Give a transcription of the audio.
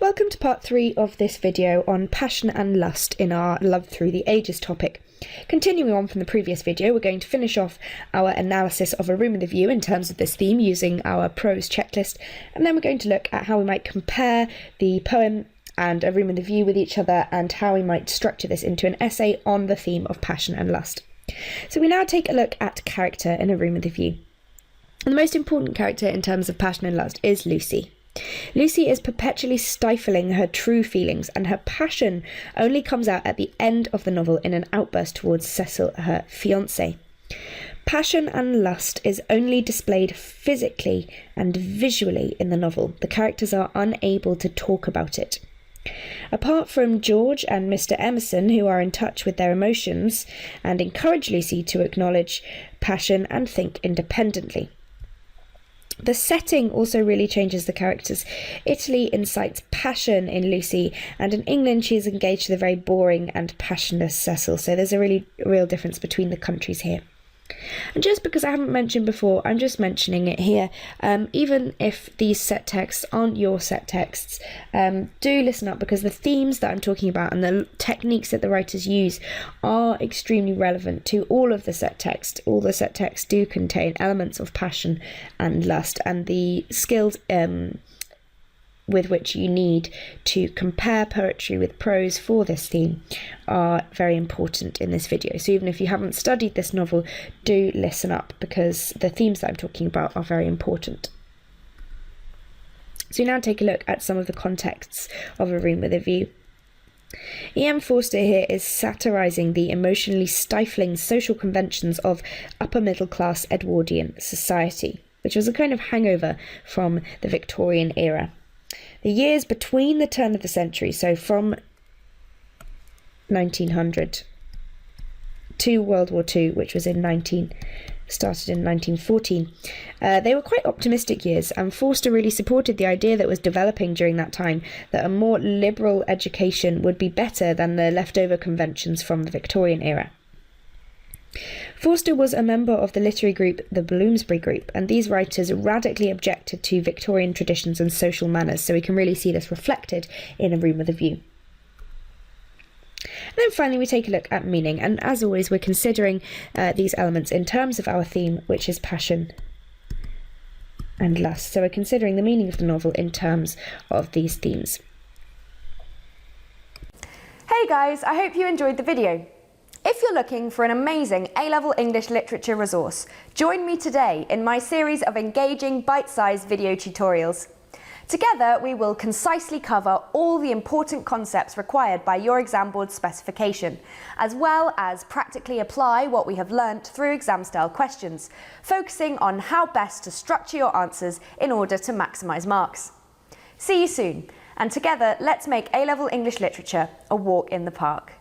Welcome to part 3 of this video on passion and lust in our Love Through the Ages topic. Continuing on from the previous video, we're going to finish off our analysis of A Room with a View in terms of this theme using our prose checklist, and then we're going to look at how we might compare the poem and A Room with a View with each other and how we might structure this into an essay on the theme of passion and lust. So we now take a look at character in A Room with a View. And the most important character in terms of passion and lust is Lucy. Lucy is perpetually stifling her true feelings, and her passion only comes out at the end of the novel in an outburst towards Cecil, her fiancé. Passion and lust is only displayed physically and visually in the novel. The characters are unable to talk about it. Apart from George and Mr. Emerson, who are in touch with their emotions and encourage Lucy to acknowledge passion and think independently. The setting also really changes the characters. Italy incites passion in Lucy, and in England she is engaged to the very boring and passionless Cecil. So there's a really real difference between the countries here. And just because I haven't mentioned before, I'm just mentioning it here. Even if these set texts aren't your set texts, do listen up, because the themes that I'm talking about and the techniques that the writers use are extremely relevant to all of the set text. All the set texts do contain elements of passion and lust, and the skills with which you need to compare poetry with prose for this theme are very important in this video. So even if you haven't studied this novel, do listen up, because the themes that I'm talking about are very important. So we now take a look at some of the contexts of A Room with a View. E.M. Forster here is satirising the emotionally stifling social conventions of upper middle class Edwardian society, which was a kind of hangover from the Victorian era. The years between the turn of the century, so from 1900 to World War II, which was started in 1914, they were quite optimistic years, and Forster really supported the idea that was developing during that time, that a more liberal education would be better than the leftover conventions from the Victorian era. Forster was a member of the literary group the Bloomsbury Group, and these writers radically objected to Victorian traditions and social manners, so we can really see this reflected in A Room with a View. And then finally we take a look at meaning, and as always we're considering these elements in terms of our theme, which is passion and lust. So we're considering the meaning of the novel in terms of these themes. Hey guys, I hope you enjoyed the video. If you're looking for an amazing A-level English literature resource, join me today in my series of engaging bite-sized video tutorials. Together, we will concisely cover all the important concepts required by your exam board specification, as well as practically apply what we have learnt through exam-style questions, focusing on how best to structure your answers in order to maximise marks. See you soon, and together let's make A-level English literature a walk in the park.